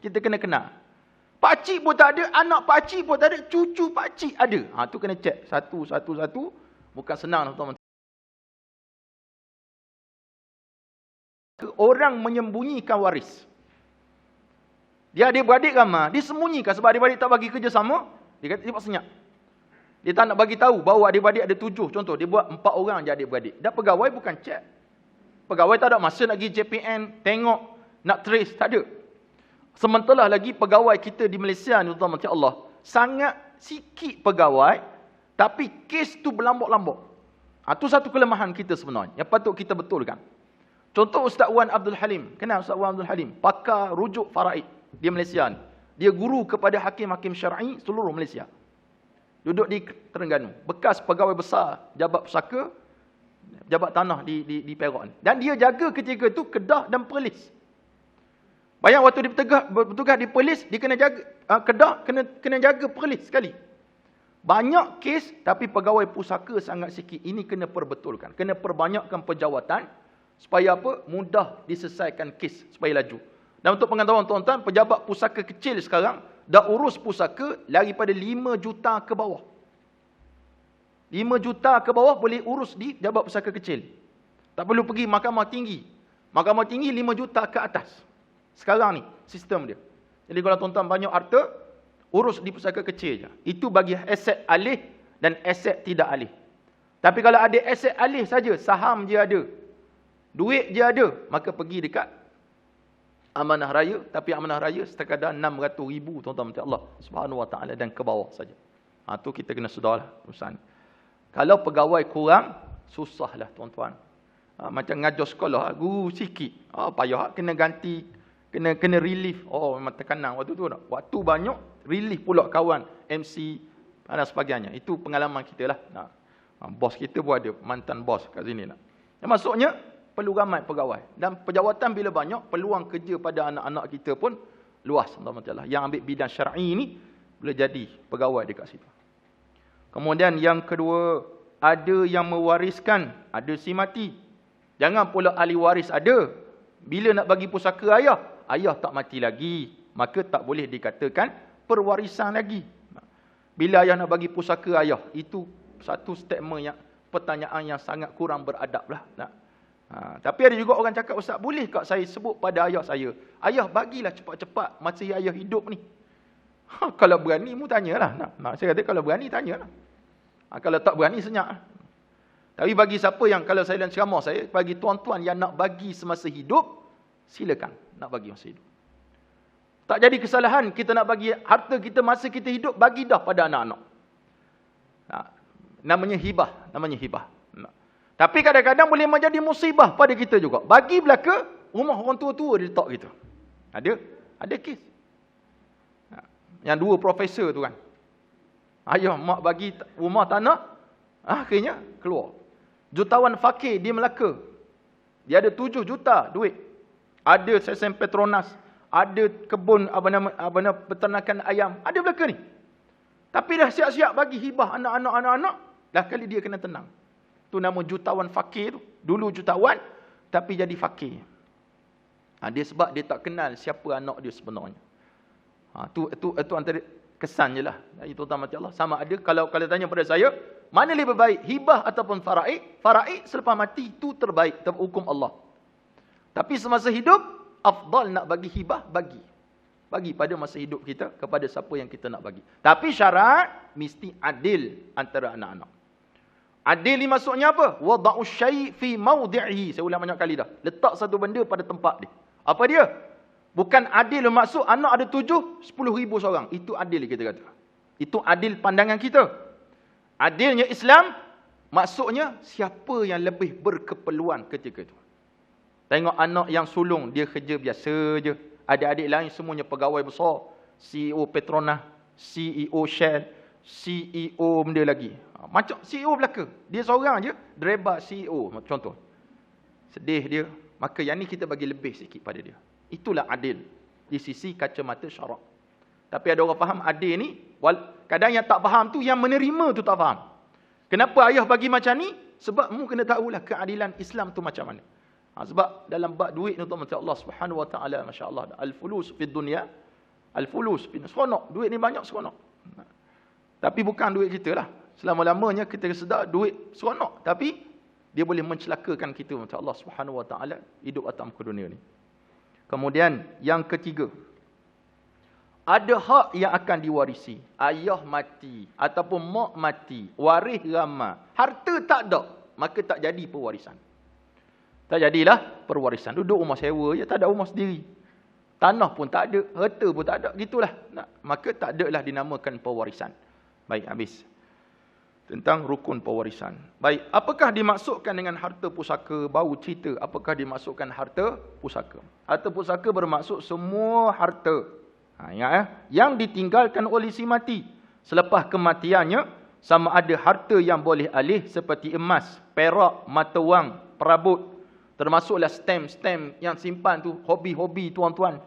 Kita kena kenal. Pakcik pun tak ada, anak pakcik pun tak ada, cucu pakcik ada. Tu kena cek satu. Bukan senang tuan-tuan. Orang menyembunyikan waris. Dia adik-beradik ramai, dia sembunyikan sebab adik-beradik tak bagi kerja sama. Dia kata dia buat senyap. Dia tak nak bagi tahu bahawa adik-beradik ada 7. Contoh, dia buat 4 orang je adik-beradik. Dan pegawai bukan cek. Pegawai tak ada masa nak pergi JPN, tengok, nak trace, tak ada. Sementara lagi pegawai kita di Malaysia ni, tuan-tuan macam Allah, sangat sikit pegawai, tapi kes tu berlambak-lambak. Itu satu kelemahan kita sebenarnya, yang patut kita betulkan. Contoh Ustaz Wan Abdul Halim. Kenal Ustaz Wan Abdul Halim? Pakar rujuk faraid di Malaysia ni. Dia guru kepada hakim-hakim syar'i seluruh Malaysia. Duduk di Terengganu. Bekas pegawai besar Jabat Pusaka, Jabat Tanah di Perak ni. Dan dia jaga ketika tu Kedah dan Perlis. Bayang waktu dia bertugas di Perlis, dia kena jaga Kedah, kena jaga Perlis sekali. Banyak kes, tapi pegawai pusaka sangat sikit. Ini kena perbetulkan. Kena perbanyakkan penjawatan, supaya apa? Mudah diselesaikan kes, supaya laju. Dan untuk pengetahuan tuan-tuan, pejabat pusaka kecil sekarang, dah urus pusaka daripada 5 juta ke bawah. 5 juta ke bawah boleh urus di jabat pusaka kecil. Tak perlu pergi mahkamah tinggi. Mahkamah tinggi 5 juta ke atas. Sekarang ni, sistem dia. Jadi kalau tuan-tuan banyak harta, urus di pusaka kecil je. Itu bagi aset alih dan aset tidak alih. Tapi kalau ada aset alih saja, saham je ada, duit je ada, maka pergi dekat amanah raya. Tapi amanah raya sekadar 600,000 tuan-tuan macam Allah Subhanahu Wa Taala dan ke bawah saja. Tu kita kena sudahlah urusan. Kalau pegawai kurang, susahlah tuan-tuan. Macam ngajar sekolah, guru sikit, payah kena ganti, kena relief. Memang tekanan waktu tu. Waktu banyak, relief pula kawan, MC dan sebagainya. Itu pengalaman kita lah. Bos kita pun ada, mantan bos kat sini. Maksudnya, perlu ramai pegawai. Dan pejawatan bila banyak, peluang kerja pada anak-anak kita pun luas. Yang ambil bidang syar'i ni, boleh jadi pegawai dekat situ. Kemudian yang kedua, ada yang mewariskan, ada si mati. Jangan pula ahli waris ada. Bila nak bagi pusaka ayah, ayah tak mati lagi, maka tak boleh dikatakan perwarisan lagi. Bila ayah nak bagi pusaka ayah, itu satu statement yang, pertanyaan yang sangat kurang beradab lah. Tapi ada juga orang cakap, Ustaz, boleh tak saya sebut pada ayah saya? Ayah bagilah cepat-cepat masa ayah hidup ni. Kalau berani, mu tanyalah. Saya kata kalau berani, tanyalah. Kalau tak berani, senyap. Tapi bagi siapa yang, kalau saya dalam ceramah saya, bagi tuan-tuan yang nak bagi semasa hidup, silakan nak bagi masa hidup. Tak jadi kesalahan kita nak bagi harta kita masa kita hidup, bagi dah pada anak-anak. Namanya hibah. Tapi kadang-kadang boleh menjadi musibah pada kita juga. Bagi belaka, rumah orang tua-tua dia letak gitu. Ada kes. Yang 2 profesor tu kan. Ayah, mak bagi rumah tanah, akhirnya keluar. Jutawan fakir di Melaka. Dia ada 7 juta duit. Ada sesen Petronas, ada kebun peternakan ayam, ada belaka ni. Tapi dah siap-siap bagi hibah anak-anak, dah kali dia kena tenang. Tu nama jutawan fakir. Dulu jutawan, tapi jadi fakir. Dia sebab dia tak kenal siapa anak dia sebenarnya. Itu antara kesan je lah. Itu utama Allah. Sama ada, kalau tanya pada saya, mana lebih baik, hibah ataupun faraid? Faraid selepas mati, itu terbaik, hukum Allah. Tapi semasa hidup, afdal nak bagi hibah, bagi pada masa hidup kita, kepada siapa yang kita nak bagi. Tapi syarat, mesti adil antara anak-anak. Adil ni maksudnya apa? Wada'u syai' fi mawdi'ihi. Saya ulang banyak kali dah. Letak satu benda pada tempat dia. Apa dia? Bukan adil maksud anak ada 7, 10,000 seorang. Itu adil kita kata. Itu adil pandangan kita. Adilnya Islam, maksudnya siapa yang lebih berkeperluan ketika itu. Tengok anak yang sulung, dia kerja biasa je. Adik-adik lain semuanya pegawai besar. CEO Petronas, CEO Shell, CEO benda lagi. Macam CEO belaka. Dia seorang je, driver CEO. Contoh. Sedih dia. Maka yang ni kita bagi lebih sikit pada dia. Itulah adil. Di sisi kacamata syarak. Tapi ada orang faham adil ni. Kadang yang tak faham tu, yang menerima tu tak faham. Kenapa ayah bagi macam ni? Sebab mu kena tahulah keadilan Islam tu macam mana. Sebab dalam bab duit ni, tuan-tuan, Allah Subhanahu Wa Taala, masya-Allah, al-fulus fid dunya Al-fulus, seronok. Duit ni banyak, seronok. Tapi bukan duit kita lah. Selama-lamanya kita sedar duit seronok. Tapi dia boleh mencelakakan kita macam Allah Subhanahu Wa Taala hidup atas muka dunia ni. Kemudian yang ketiga, ada hak yang akan diwarisi. Ayah mati ataupun mak mati, waris ramai, harta tak ada, maka tak jadi pewarisan. Tak jadilah perwarisan. Duduk rumah sewa je, tak ada rumah sendiri. Tanah pun tak ada, harta pun tak ada, gitulah. Maka tak adalah dinamakan pewarisan. Baik, habis. Tentang rukun pewarisan. Baik, apakah dimaksudkan dengan harta pusaka? Baru cerita apakah dimaksudkan harta pusaka. Harta pusaka bermaksud semua harta. Ingat ya, yang ditinggalkan oleh si mati selepas kematiannya, sama ada harta yang boleh alih seperti emas, perak, mata wang, perabot, termasuklah stem-stem yang simpan tu, hobi-hobi tuan-tuan.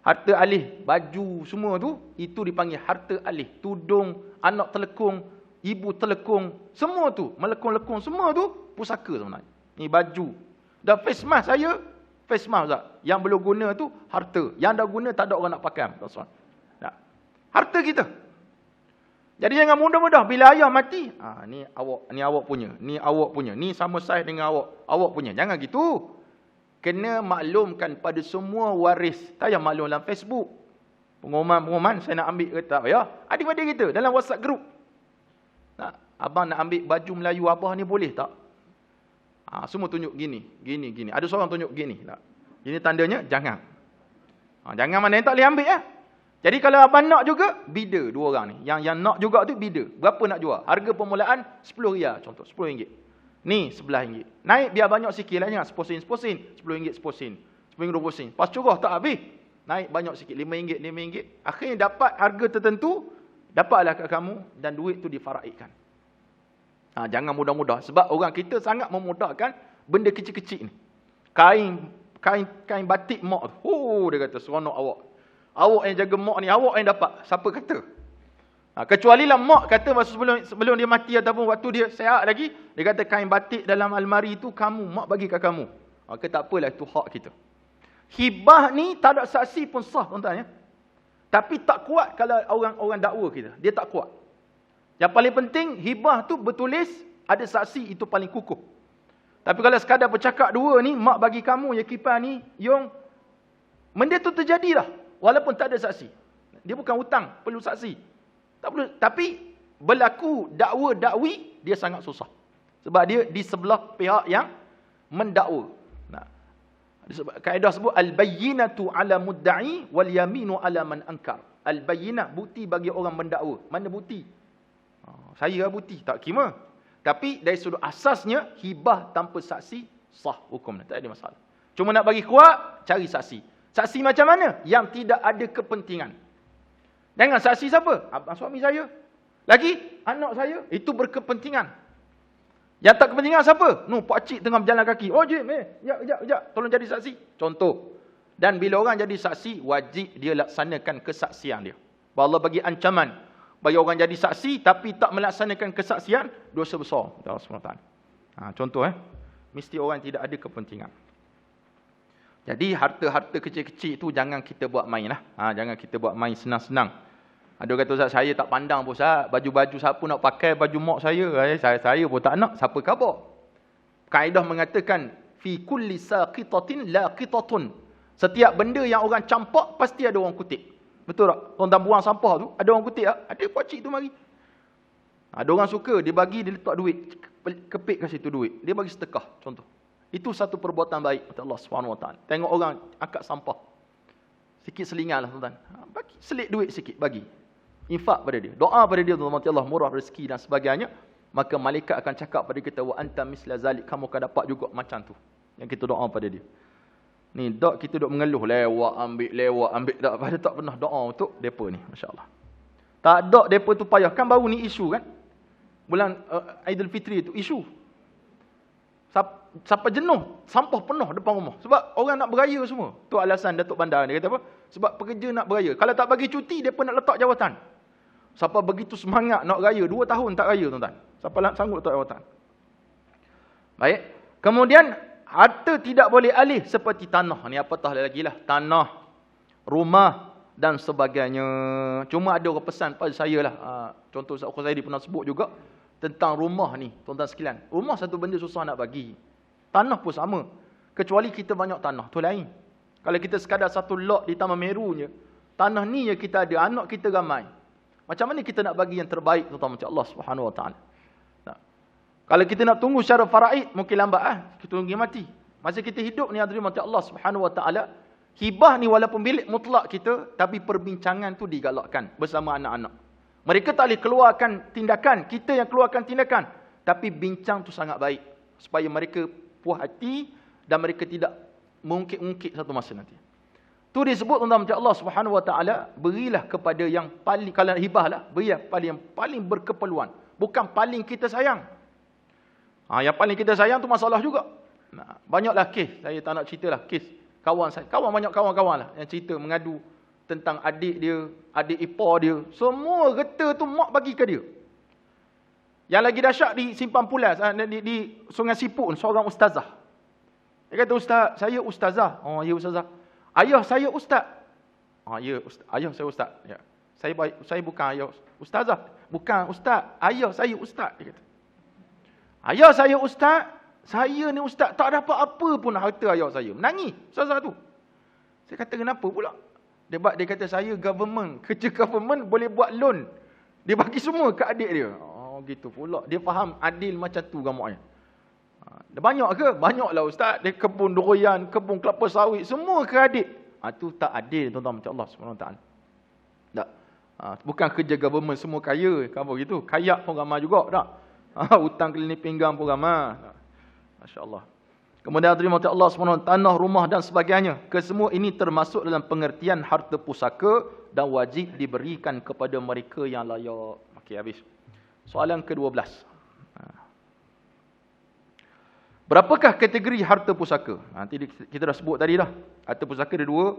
Harta alih, baju semua tu, itu dipanggil harta alih. Tudung, anak telekung, ibu telekung, semua tu, melekung-lekung, semua tu pusaka sebenarnya. Ni baju. Dan face mask saya, face mask tak? Yang belum guna tu harta. Yang dah guna tak ada orang nak pakai. Tak. Harta kita. Jadi jangan mudah-mudah bila ayah mati, ni awak punya, ni awak punya, ni sama saiz dengan awak punya. Jangan gitu. Kena maklumkan pada semua waris. Tak payah maklum dalam Facebook. Pengumuman saya nak ambil ke tak payah. Adik-adik kita dalam WhatsApp group. Abang nak ambil baju Melayu abah ni boleh tak? Semua tunjuk gini. Ada seorang tunjuk gini. Tak? Ini tandanya jangan. Jangan mana yang tak boleh ambil ya. Jadi kalau abang nak juga, bida dua orang ni. Yang nak juga tu bida. Berapa nak jual? Harga permulaan RM10 contoh, RM10. Ni RM11. Naik biar banyak sikit lah, jangan seposin. RM10 seposin. RM10 20 sen. Pas curah tak habis. Naik banyak sikit, RM5. Akhirnya dapat harga tertentu, dapatlah kat kamu dan duit tu difaraidkan. Jangan mudah-mudah. Sebab orang kita sangat memudahkan benda kecil-kecil ni. Kain batik mak tu. Dia kata seronok awak. Awak yang jaga mak ni, awak yang dapat. Siapa kata? Kecuali lah mak kata masa sebelum dia mati ataupun waktu dia sihat lagi, dia kata kain batik dalam almari tu kamu, mak bagi kat kamu. Maka tak apalah, itu hak kita. Hibah ni tak ada saksi pun sah tuan-tuan ya. Tapi tak kuat kalau orang dakwa kita. Dia tak kuat. Yang paling penting, hibah tu bertulis, ada saksi, itu paling kukuh. Tapi kalau sekadar bercakap dua ni, mak bagi kamu, ya kipas ni, yung, benda tu terjadilah. Walaupun tak ada saksi. Dia bukan hutang, perlu saksi. Tak perlu. Tapi, berlaku dakwa-dakwi, dia sangat susah. Sebab dia di sebelah pihak yang mendakwa. Kaedah sebut, al-bayyinatu ala mudda'i, wal yaminu ala man ankar. Al-bayyinah, bukti bagi orang mendakwa. Mana bukti? Saya bukti, tak kira. Tapi dari sudut asasnya, hibah tanpa saksi, sah hukum. Tak ada masalah. Cuma nak bagi kuat, cari saksi. Saksi macam mana? Yang tidak ada kepentingan. Jangan saksi siapa? Abang suami saya. Lagi, anak saya. Itu berkepentingan. Yang tak kepentingan siapa? Pakcik tengah berjalan kaki. Sekejap. Tolong jadi saksi. Contoh. Dan bila orang jadi saksi, wajib dia laksanakan kesaksian dia. Allah bagi ancaman. Bagi orang jadi saksi, tapi tak melaksanakan kesaksian, dosa besar. Contoh mesti orang tidak ada kepentingan. Jadi harta-harta kecil-kecil tu jangan kita buat main lah. Jangan kita buat main senang-senang. Ada kata, Ustaz, saya tak pandang pun, Ustaz. Baju-baju siapa nak pakai baju mak saya. Saya pun tak nak. Siapa khabar? Kaedah mengatakan, fi kulli saqitatin laqitatun. Setiap benda yang orang campak, pasti ada orang kutip. Betul tak? Tuan-tuan buang sampah tu, ada orang kutip tak? Ada pakcik tu mari. Ada orang suka, dia bagi, dia letak duit. Kepik kat situ duit. Dia bagi sedekah, contoh. Itu satu perbuatan baik kata Allah SWT. Tengok orang angkat sampah. Sikit selingan lah tuan-tuan. Bagi, selit duit sikit, bagi. Infak pada dia. Doa pada dia, tuan-tuan, Allah murah rezeki dan sebagainya. Maka malaikat akan cakap pada kita, wa anta misla zalik, kamu akan dapat juga macam tu. Yang kita doa pada dia. Ni, kita duk mengeluh, lewat ambil. Tak pernah doa untuk mereka ni, Masya Allah. Tak ada mereka tu payah. Kan baru ni isu kan? Bulan Aidilfitri tu, isu. Sampai jenuh, sampah penuh depan rumah. Sebab orang nak beraya semua. Tu alasan Datuk Bandar. Dia kata apa? Sebab pekerja nak beraya. Kalau tak bagi cuti, mereka nak letak jawatan. Sampai begitu semangat nak raya. 2 tahun tak raya, tuan-tuan. Sampai sanggup letak jawatan. Baik. Kemudian, harta tidak boleh alih seperti tanah. Ni apatah lagi lah. Tanah, rumah, dan sebagainya. Cuma ada orang pesan pada saya lah. Contoh Ustaz Khuzaidi pernah sebut juga tentang rumah ni, tuan-tuan sekalian. Rumah satu benda susah nak bagi. Tanah pun sama. Kecuali kita banyak tanah, tu lain. Kalau kita sekadar satu lot di Taman Meru je, tanah ni je kita ada, anak kita ramai. Macam mana kita nak bagi yang terbaik, tuan-tuan, macam Allah Subhanahu Wa Taala. Kalau kita nak tunggu secara faraid, mungkin lambat kita tunggu mati. Masa kita hidup ni hadirin mati Allah Subhanahu Wa Taala, hibah ni walaupun milik mutlak kita, tapi perbincangan tu digalakkan bersama anak-anak. Mereka tak boleh keluarkan tindakan, kita yang keluarkan tindakan. Tapi bincang tu sangat baik supaya mereka puas hati dan mereka tidak mengungkit-ungkit satu masa nanti. Tu disebut tuan-tuan Allah Subhanahu Wa Taala, berilah kepada yang paling, kalau hibah lah, berilah pada yang paling berkeperluan, bukan paling kita sayang. Yang paling kita sayang tu masalah juga. Banyaklah kes, saya tak nak ceritalah kes kawan saya. Banyak kawan-kawan lah yang cerita mengadu tentang adik dia, adik ipar dia. Semua reta tu mak bagi ke dia. Yang lagi dahsyat di Simpang Pulas, di Sungai Siput, seorang ustazah. Dia kata, "Ustaz, saya ustazah." "Oh, ya ustazah." "Ayah saya ustaz." "Ya, ayah saya ustaz." "Ya. Saya bukan ayah ustazah." "Bukan ustaz, ayah saya ustaz." Dia kata. "Ayah saya ustaz, saya ni ustaz, tak dapat apa pun harta ayah saya." Menangis ustazah tu. Saya kata, "Kenapa pula?" Dia kata, "Saya government, kerja government boleh buat loan. Dia bagi semua ke adik dia." Oh, gitu pula. Dia faham adil macam tu gamaknya. Dia banyak ke? Banyaklah ustaz. Dia kebun durian, kebun kelapa sawit, semua ke adik. Tu tak adil, tuan-tuan, macam Allah SWT. Tak. Bukan kerja government semua kaya. Kamu gitu. Kayak pun ramai juga. Tak. Hutang klinik pinggang pun ramai. Masya Allah. Kemudian terima kasih Allah SWT, tanah, rumah dan sebagainya. Kesemua ini termasuk dalam pengertian harta pusaka dan wajib diberikan kepada mereka yang layak. Okey, habis. Soalan ke-12. Berapakah kategori harta pusaka? Nanti kita dah sebut tadi dah. Harta pusaka ada dua.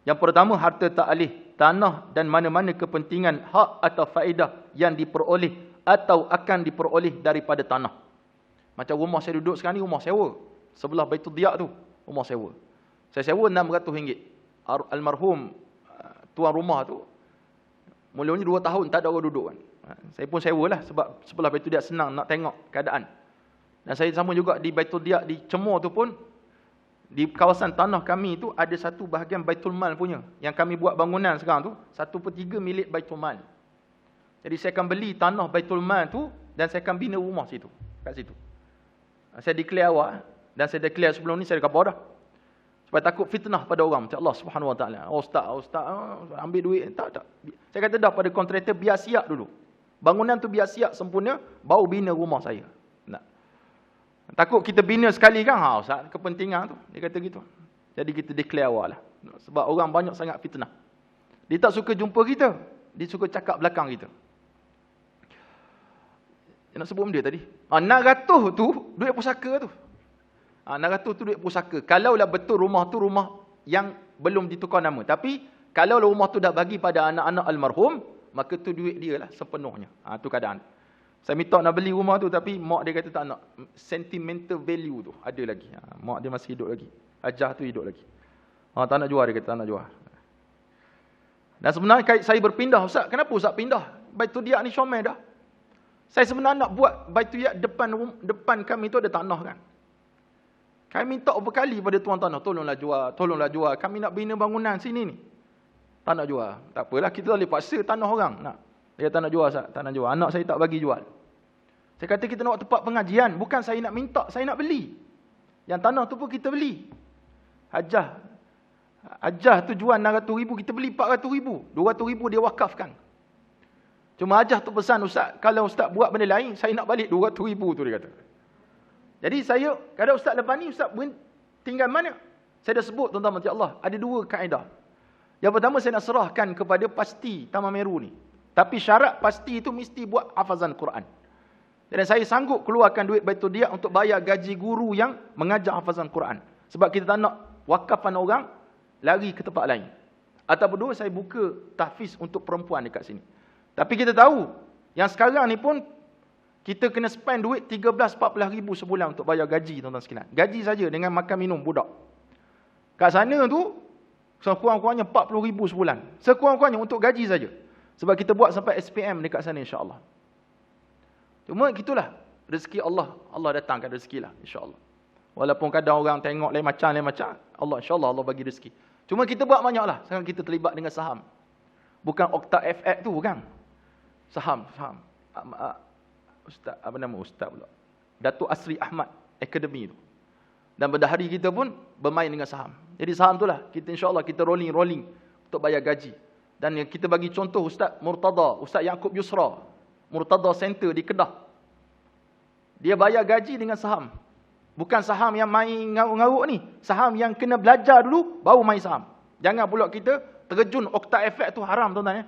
Yang pertama, harta ta'alih, tanah dan mana-mana kepentingan, hak atau faedah yang diperoleh atau akan diperoleh daripada tanah. Macam rumah saya duduk sekarang ni, rumah sewa. Sebelah Baitul Diyak tu, rumah sewa. Saya sewa RM600. Almarhum tuan rumah tu, mulanya 2 tahun tak ada orang duduk kan. Saya pun sewa lah sebab sebelah Baitul Diyak senang nak tengok keadaan. Dan saya sama juga di Baitul Diyak di Cemor tu pun, di kawasan tanah kami tu ada satu bahagian Baitul Mal punya. Yang kami buat bangunan sekarang tu, 1/3 milik Baitul Mal. Jadi saya akan beli tanah Baitul Mal tu dan saya akan bina rumah situ, kat situ. Saya declare awal dan saya declare sebelum ni saya dah khabar dah. Supaya takut fitnah pada orang macam Allah Subhanahu Wa Taala. Ustaz ambil duit. Tak. Saya kata dah pada kontraktor biar siap dulu. Bangunan tu biar siap sempurna baru bina rumah saya. Takut kita bina sekali kan, Ustaz, kepentingan tu. Dia kata gitu. Jadi kita declare awal lah. Sebab orang banyak sangat fitnah. Dia tak suka jumpa kita. Dia suka cakap belakang kita. Dia nak sebut benda tadi. 600 tu duit pusaka tu. 600 tu duit pusaka. Kalaulah betul rumah tu rumah yang belum ditukar nama. Tapi kalau rumah tu dah bagi pada anak-anak almarhum, maka tu duit dia lah sepenuhnya. Tu keadaan. Saya minta nak beli rumah tu tapi mak dia kata tak nak. Sentimental value tu ada lagi. Mak dia masih hidup lagi. Hajah tu hidup lagi. Tak nak jual, dia kata tak nak jual. Dan sebenarnya saya berpindah, Ustaz. Kenapa Ustaz pindah? Baitul Diyak ni Syomel dah. Saya sebenarnya nak buat Baitul Diyak depan kami tu ada tanah kan. Kami minta berkali pada tuan tanah, tolonglah jual. Kami nak bina bangunan sini ni. Tak nak jual. Tak apalah, kita tak boleh paksa tanah orang. Dia tak nak jual, Ustaz. Tak nak jual. Anak saya tak bagi jual. Saya kata kita nak buat tempat pengajian. Bukan saya nak minta, saya nak beli. Yang tanah tu pun kita beli. Hajah tu jual 600,000, kita beli 400,000. 200,000 dia wakafkan. Cuma Hajah tu pesan, Ustaz, kalau Ustaz buat benda lain, saya nak balik 200,000 tu, dia kata. Jadi saya, kalau Ustaz lepas ni, Ustaz tinggal mana? Saya dah sebut, tuan-tuan macam Allah, ada 2 kaedah. Yang pertama, saya nak serahkan kepada pasti Taman Meru ni. Tapi syarat pasti itu mesti buat hafazan Quran. Dan saya sanggup keluarkan duit Baitul Diyak untuk bayar gaji guru yang mengajar hafazan Quran. Sebab kita tak nak wakafan orang lari ke tempat lain. Atau berdua, saya buka tahfiz untuk perempuan dekat sini. Tapi kita tahu, yang sekarang ni pun, kita kena spend duit 13-14 ribu sebulan untuk bayar gaji, tuan-tuan sekalian. Gaji saja dengan makan minum budak. Kat sana tu, Sekurang-kurangnya 40,000 sebulan. Sekurang-kurangnya untuk gaji saja. Sebab kita buat sampai SPM dekat sana insya-Allah. Cuma gitulah rezeki Allah. Allah datangkan rezeki lah insya-Allah. Walaupun kadang orang tengok lain macam, Allah insya-Allah Allah bagi rezeki. Cuma kita buat banyaklah. Sekarang kita terlibat dengan saham. Bukan Okta FX tu, bukan. Saham. Ustaz, apa nama ustaz pula? Datuk Asri Ahmad Academy tu. Dan pada hari kita pun bermain dengan saham. Jadi saham tu lah, kita insya-Allah kita rolling untuk bayar gaji. Dan kita bagi contoh Ustaz Murtada, Ustaz Yaakob Yusra, Murtada Center di Kedah. Dia bayar gaji dengan saham. Bukan saham yang main ngaruk-ngaruk ni. Saham yang kena belajar dulu, baru main saham. Jangan pula kita terjun Okta FX tu haram tuan-tuan ya.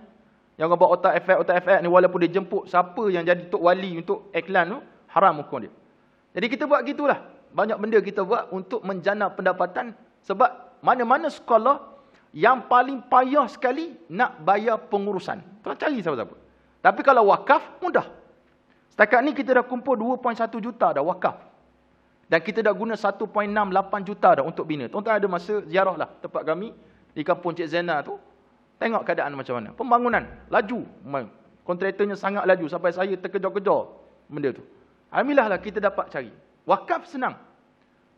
Yang orang buat Okta FX ni walaupun dia jemput siapa yang jadi tok wali untuk iklan tu, haram hukum dia. Jadi kita buat gitulah. Banyak benda kita buat untuk menjana pendapatan. Sebab mana-mana sekolah yang paling payah sekali nak bayar pengurusan. Tuan cari siapa-siapa. Tapi kalau wakaf, mudah. Setakat ni kita dah kumpul 2.1 juta dah wakaf. Dan kita dah guna 1.68 juta dah untuk bina. Tuan-tuan ada masa ziarah lah tempat kami di kampung Cik Zainal tu. Tengok keadaan macam mana. Pembangunan, laju. Kontraktornya sangat laju sampai saya terkejar-kejar benda tu. Alhamdulillah lah kita dapat cari. Wakaf senang.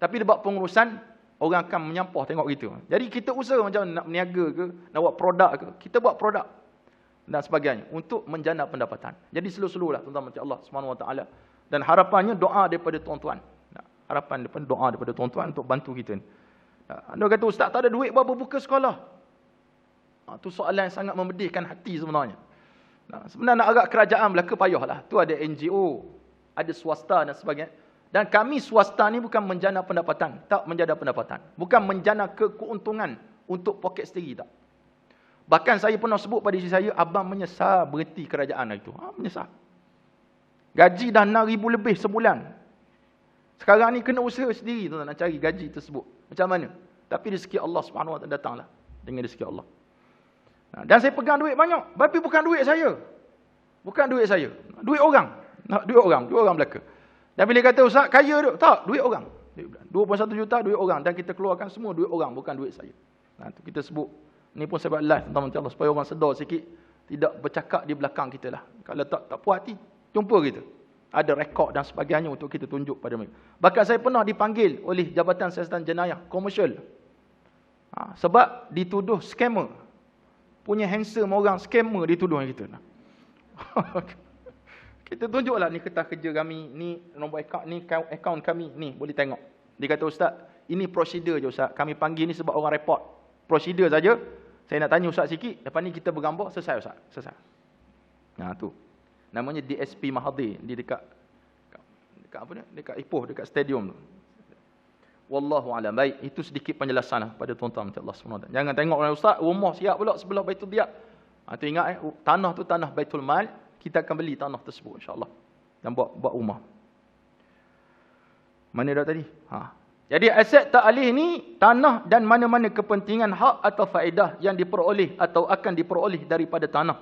Tapi dia buat pengurusan, orang akan menyampah tengok gitu. Jadi kita usaha macam nak berniaga ke, nak buat produk ke. Kita buat produk dan sebagainya untuk menjana pendapatan. Jadi slow-slow lah tuan-tuan macam Allah SWT. Dan harapannya doa daripada tuan-tuan. Harapan daripada doa daripada tuan-tuan untuk bantu kita ni. Anda kata, Ustaz tak ada duit buat buka sekolah. Itu soalan yang sangat memedihkan hati sebenarnya. Sebenarnya nak agak kerajaan belaka payahlah. Tu ada NGO, ada swasta dan sebagainya. Dan kami swasta ni bukan menjana pendapatan. Tak menjana pendapatan. Bukan menjana keuntungan untuk poket sendiri, tak. Bahkan saya pernah sebut pada isteri saya, abang menyesal berhenti kerajaan itu. Menyesal. Gaji dah 6,000 lebih sebulan. Sekarang ni kena usaha sendiri tuan, nak cari gaji tersebut. Macam mana? Tapi rezeki Allah SWT datanglah. Dengan rezeki Allah. Dan saya pegang duit banyak. Tapi bukan duit saya. Bukan duit saya. Duit orang. Duit orang belaka. Dan bila kata Ustaz kaya tu, tak, duit orang. 2.1 juta duit orang. Dan kita keluarkan semua duit orang, bukan duit saya. Tu kita sebut. Ni pun saya buat live tentang Allah supaya orang sedar sikit. Tidak bercakap di belakang kita lah. Kalau tak puas hati, jumpa kita. Ada rekod dan sebagainya untuk kita tunjuk pada mereka. Bahkan saya pernah dipanggil oleh Jabatan Siasatan Jenayah Komersial. Sebab dituduh scammer. Punya handsome orang scammer dituduh kita. Kita tunjuklah ni kertas kerja kami, ni nombor akaun kami, ni boleh tengok. Dia kata, Ustaz, ini prosedur je Ustaz. Kami panggil ni sebab orang report. Prosedur saja. Saya nak tanya Ustaz sikit, lepas ni kita bergambar, selesai Ustaz. Selesai. Tu. Namanya DSP Mahathir, di dekat apa ni? Dekat Ipoh, dekat stadium tu. Wallahu a'lam. Baik, itu sedikit penjelasan pada tuan-tuan Allah SWT. Jangan tengok orang Ustaz, rumah siap pula sebelah Baitul Diat. Tu ingat tanah tu tanah Baitul Mal. Kita akan beli tanah tersebut insya-Allah dan buat rumah. Mana dah tadi? Jadi aset ta'alih ni tanah dan mana-mana kepentingan hak atau faedah yang diperoleh atau akan diperoleh daripada tanah.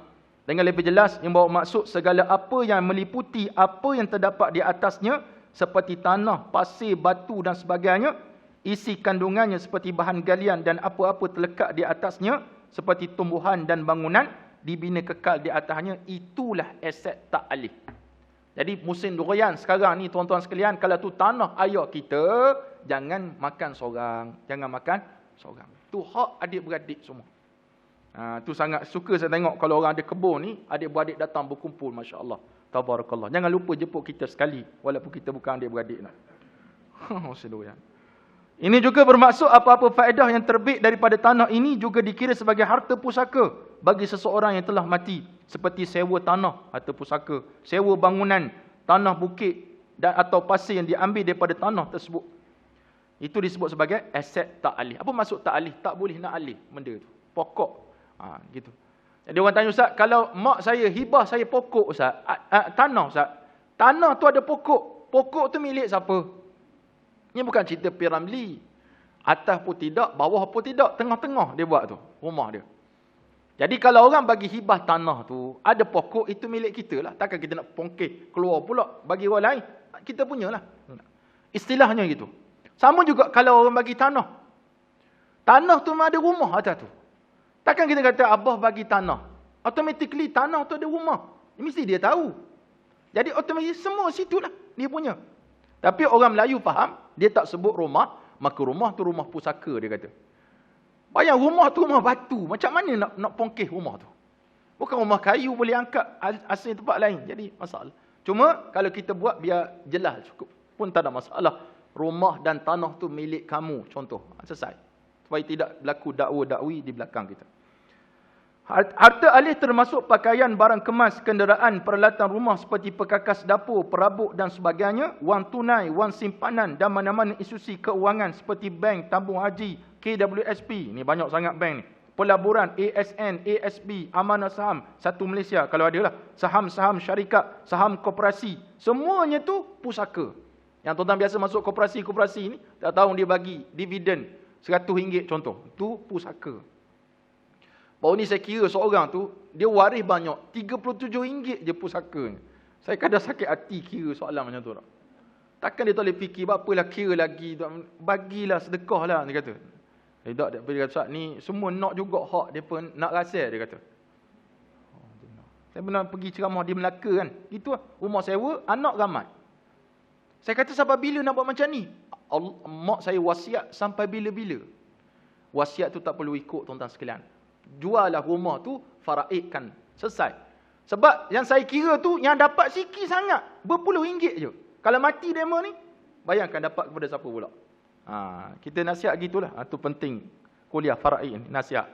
Dengan lebih jelas yang bawa maksud segala apa yang meliputi apa yang terdapat di atasnya seperti tanah, pasir, batu dan sebagainya, isi kandungannya seperti bahan galian dan apa-apa terlekat di atasnya seperti tumbuhan dan bangunan dibina kekal di atasnya, itulah aset ta'alih. Jadi musim durian sekarang ni tuan-tuan sekalian, kalau tu tanah ayah kita, jangan makan seorang, jangan makan seorang. Tu hak adik-beradik semua. Tu sangat suka saya tengok kalau orang ada kebun ni, adik-beradik datang berkumpul, masya-Allah. Tabarakallah. Jangan lupa jemput kita sekali walaupun kita bukan adik-beradik nak. Durian. Ini juga bermaksud apa-apa faedah yang terbit daripada tanah ini juga dikira sebagai harta pusaka bagi seseorang yang telah mati, seperti sewa tanah atau pusaka, sewa bangunan, tanah bukit dan atau pasir yang diambil daripada tanah tersebut. Itu disebut sebagai aset ta'alih. Apa maksud ta'alih? Tak boleh nak alih benda tu. Pokok. Gitu. Jadi orang tanya, Ustaz, kalau mak saya hibah saya pokok Ustaz, tanah Ustaz. Tanah tu ada pokok. Pokok tu milik siapa? Ini bukan cerita Piramli. Atas pun tidak, bawah pun tidak, tengah-tengah dia buat tu, rumah dia. Jadi kalau orang bagi hibah tanah tu, ada pokok, itu milik kita lah. Takkan kita nak pongkeh keluar pula bagi orang lain. Kita punya lah. Istilahnya gitu. Sama juga kalau orang bagi tanah. Tanah tu memang ada rumah atas tu. Takkan kita kata Abah bagi tanah. Automatically tanah tu ada rumah. Mesti dia tahu. Jadi otomatis semua situlah dia punya. Tapi orang Melayu faham, dia tak sebut rumah, maka rumah tu rumah pusaka dia kata. Bayang rumah tu rumah batu. Macam mana nak pongkeh rumah tu? Bukan rumah kayu boleh angkat asal tempat lain. Jadi masalah. Cuma kalau kita buat biar jelas cukup pun tak ada masalah. Rumah dan tanah tu milik kamu, contoh. Selesai. Supaya tidak berlaku dakwa-dakwi di belakang kita. Harta alih termasuk pakaian, barang kemas, kenderaan, peralatan rumah seperti perkakas dapur, perabot dan sebagainya, wang tunai, wang simpanan dan mana-mana institusi keuangan seperti bank, tabung haji, KWSP, ni banyak sangat bank ni. Pelaburan, ASN, ASB, Amanah Saham, Satu Malaysia kalau ada lah, saham-saham syarikat, saham koperasi, semuanya tu pusaka. Yang tuan-tuan biasa masuk koperasi ni, tak tahu dia bagi dividen RM100 contoh, tu pusaka. Baru ni saya kira seorang tu, dia waris banyak, RM37 je pusakanya. Saya kadang sakit hati kira soalan macam tu. Takkan dia tak boleh fikir, apalah kira lagi, bagilah sedekah lah, dia kata. Tak, dia kata, Ustaz, ni semua nak juga hak dia pun, nak rasa, dia kata. Saya pernah pergi ceramah di Melaka kan, gitu lah, rumah sewa, anak ramai. Saya kata, sampai bila nak buat macam ni? Mak saya wasiat sampai bila-bila. Wasiat tu tak perlu ikut, tuan-tuan sekalian. Jualah rumah tu, faraidkan. Selesai. Sebab yang saya kira tu, yang dapat sikit sangat. Berpuluh ringgit je. Kalau mati demo ni, bayangkan dapat kepada siapa pula. Kita nasihat gitulah. Itu penting. Kuliah faraid ni, nasihat.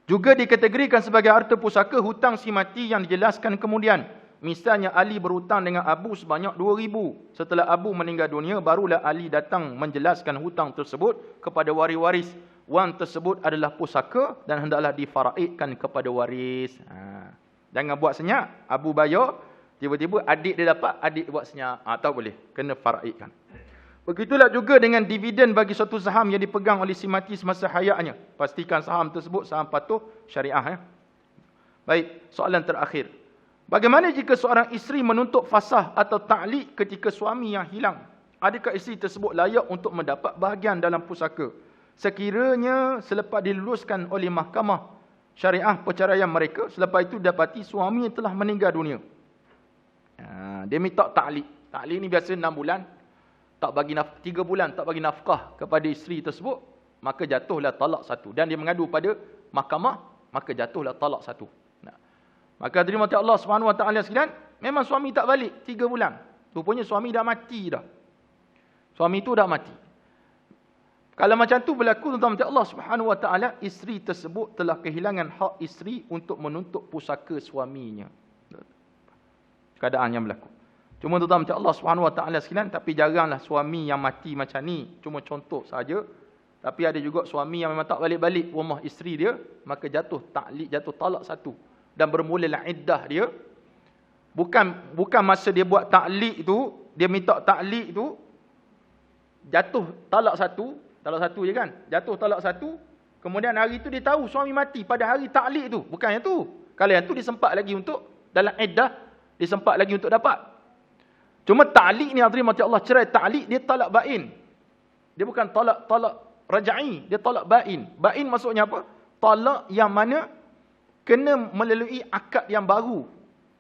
Juga dikategorikan sebagai harta pusaka, hutang si mati yang dijelaskan kemudian. Misalnya Ali berhutang dengan Abu sebanyak 2,000. Setelah Abu meninggal dunia, barulah Ali datang menjelaskan hutang tersebut kepada waris-waris. Wang tersebut adalah pusaka dan hendaklah difaraidkan kepada waris. Jangan buat senyap. Abu bayar, tiba-tiba adik dia dapat, adik buat senyap. Tak boleh. Kena faraidkan. Begitulah juga dengan dividen bagi suatu saham yang dipegang oleh si mati semasa hayatnya. Pastikan saham tersebut saham patuh syariah. Baik, soalan terakhir. Bagaimana jika seorang isteri menuntut fasah atau ta'liq ketika suami yang hilang? Adakah isteri tersebut layak untuk mendapat bahagian dalam pusaka? Sekiranya selepas diluluskan oleh mahkamah syariah perceraian mereka, selepas itu dapati suami telah meninggal dunia. Dia minta ta'liq. Ta'liq ni biasa 6 bulan. 3 bulan tak bagi nafkah kepada isteri tersebut, maka jatuhlah talak 1. Dan dia mengadu pada mahkamah, maka jatuhlah talak 1. Maka terima kasih Allah Subhanahu Wa Taala sekalian, memang suami tak balik 3 bulan. Rupanya suami dah mati dah. Suami itu dah mati. Kalau macam tu berlaku, tuan-tuan Allah Subhanahu Wa Taala, isteri tersebut telah kehilangan hak isteri untuk menuntut pusaka suaminya. Keadaan yang berlaku. Cuma tuan-tuan Allah Subhanahu Wa Taala sekalian, tapi jaranglah suami yang mati macam ni. Cuma contoh saja. Tapi ada juga suami yang memang tak balik-balik rumah isteri dia, maka jatuh ta'liq, jatuh talak 1. Dan bermulalah iddah dia. Bukan masa dia buat ta'liq tu, dia minta ta'liq tu, jatuh talak 1. Talak 1 je kan? Jatuh talak 1. Kemudian hari tu dia tahu suami mati pada hari ta'liq tu. Bukan yang tu. Kalau yang tu dia sempat lagi untuk, dalam iddah, dia sempat lagi untuk dapat. Cuma ta'liq ni, hadirin mati Allah, cerai ta'liq, dia talak bain. Dia bukan talak rajai, dia talak bain. Bain maksudnya apa? Talak yang mana kena melalui akad yang baru.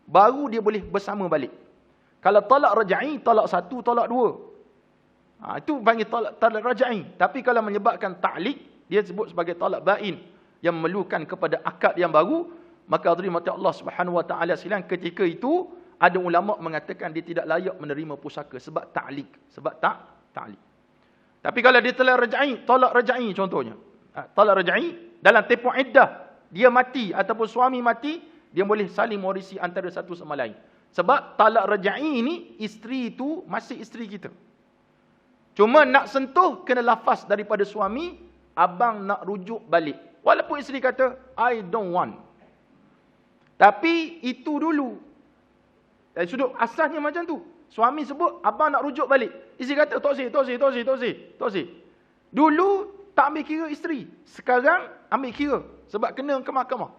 Baru dia boleh bersama balik. Kalau talak rajai, talak 1, talak 2. Itu panggil talak rajai. Tapi kalau menyebabkan ta'liq, dia sebut sebagai talak bain yang memerlukan kepada akad yang baru, maka hadirin mati Allah Subhanahu Wa Taala sekalian, ketika itu ada ulama mengatakan dia tidak layak menerima pusaka sebab ta'liq, sebab ta'liq. Tapi kalau dia talak rajai contohnya. Talak rajai dalam tempoh iddah, dia mati ataupun suami mati, dia boleh saling mewarisi antara satu sama lain. Sebab talak rajai ini, isteri itu masih isteri kita. Cuma nak sentuh, kena lafaz daripada suami, abang nak rujuk balik. Walaupun isteri kata, I don't want. Tapi itu dulu. Dari sudut asasnya macam tu. Suami sebut, abang nak rujuk balik. Isteri kata, tok si. Dulu, tak ambil kira isteri. Sekarang, ambil kira. Sebab kena ke mahkamah.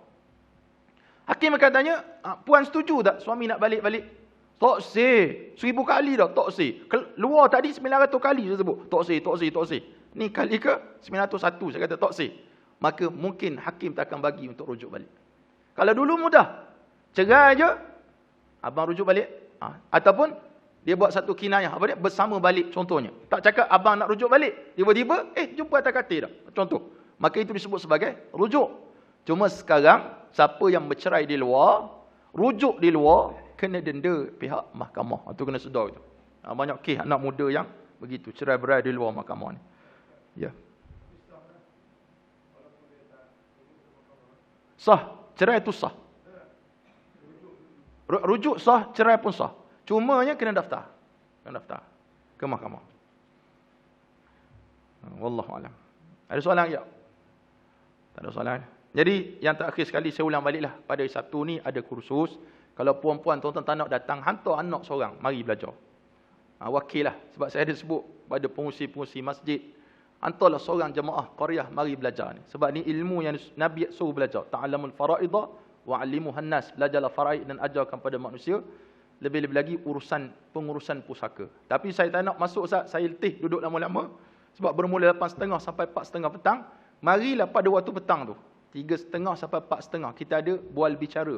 Hakim akan tanya, puan setuju tak suami nak balik-balik? Tok si. 1000 kali dah, tok si. Luar tadi 900 kali dia sebut. Tok si. Ni kali ke 901 saya kata taksir. Maka mungkin hakim tak akan bagi untuk rujuk balik. Kalau dulu mudah. Cerai je, abang rujuk balik. Ataupun dia buat satu kinayah. Apa dia? Bersama balik contohnya. Tak cakap abang nak rujuk balik. Tiba-tiba, jumpa atas katil dah. Contoh. Maka itu disebut sebagai rujuk. Cuma sekarang, siapa yang bercerai di luar, rujuk di luar, kena denda pihak mahkamah. Itu kena sedar itu. Banyak kes anak muda yang begitu. Cerai-berai di luar mahkamah ni. Ya. Sah. Cerai itu sah. Rujuk sah, cerai pun sah. Cumanya kena daftar. Kena daftar ke mahkamah. Wallahu alam. Ada soalan lagi? Tak ada soalan. Jadi yang terakhir sekali saya ulang baliklah. Pada Sabtu ni ada kursus. Kalau puan-puan tuan-tuan tak nak datang, hantar anak seorang. Mari belajar. Wakil lah. Sebab saya ada sebut pada pengurusi-pengurusi masjid. Hantarlah seorang jemaah qaryah mari belajar ni. Sebab ni ilmu yang Nabi suruh belajar. Ta'allamul fara'idha wa'allimuhan nas. Belajarlah faraid dan ajarkan pada manusia. Lebih-lebih lagi pengurusan pusaka. Tapi saya tak nak masuk Ustaz. Saya letih duduk lama-lama. Sebab bermula 8.30 sampai 4.30 petang. Marilah pada waktu petang tu. 3.30 sampai 4.30. Kita ada bual bicara.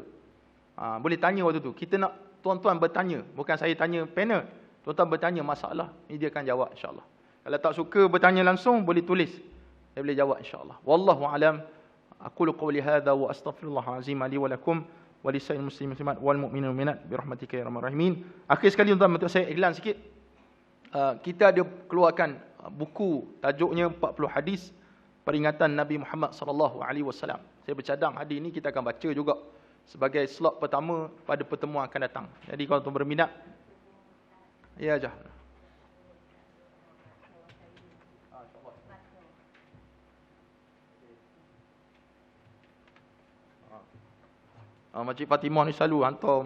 Boleh tanya waktu tu. Kita nak tuan-tuan bertanya. Bukan saya tanya panel. Tuan-tuan bertanya masalah. Ini dia akan jawab insyaAllah. Kalau tak suka bertanya langsung, boleh tulis. Saya boleh jawab insyaAllah. Wallahu a'lam. Aqulu qawli hadha wa astaghfirullahal azim li wa lakum wa lisa'il muslimin wal mu'minin wal mu'minat bi rahmatika ya arhamar rahimin. Akhir sekali tuan-tuan, untuk saya iklan sikit. Kita ada keluarkan buku tajuknya 40 hadis peringatan Nabi Muhammad sallallahu alaihi wasallam. Saya bercadang hadis ini kita akan baca juga sebagai slot pertama pada pertemuan akan datang. Jadi kalau tuan berminat, ya aja. Makcik Fatimah ni selalu hantar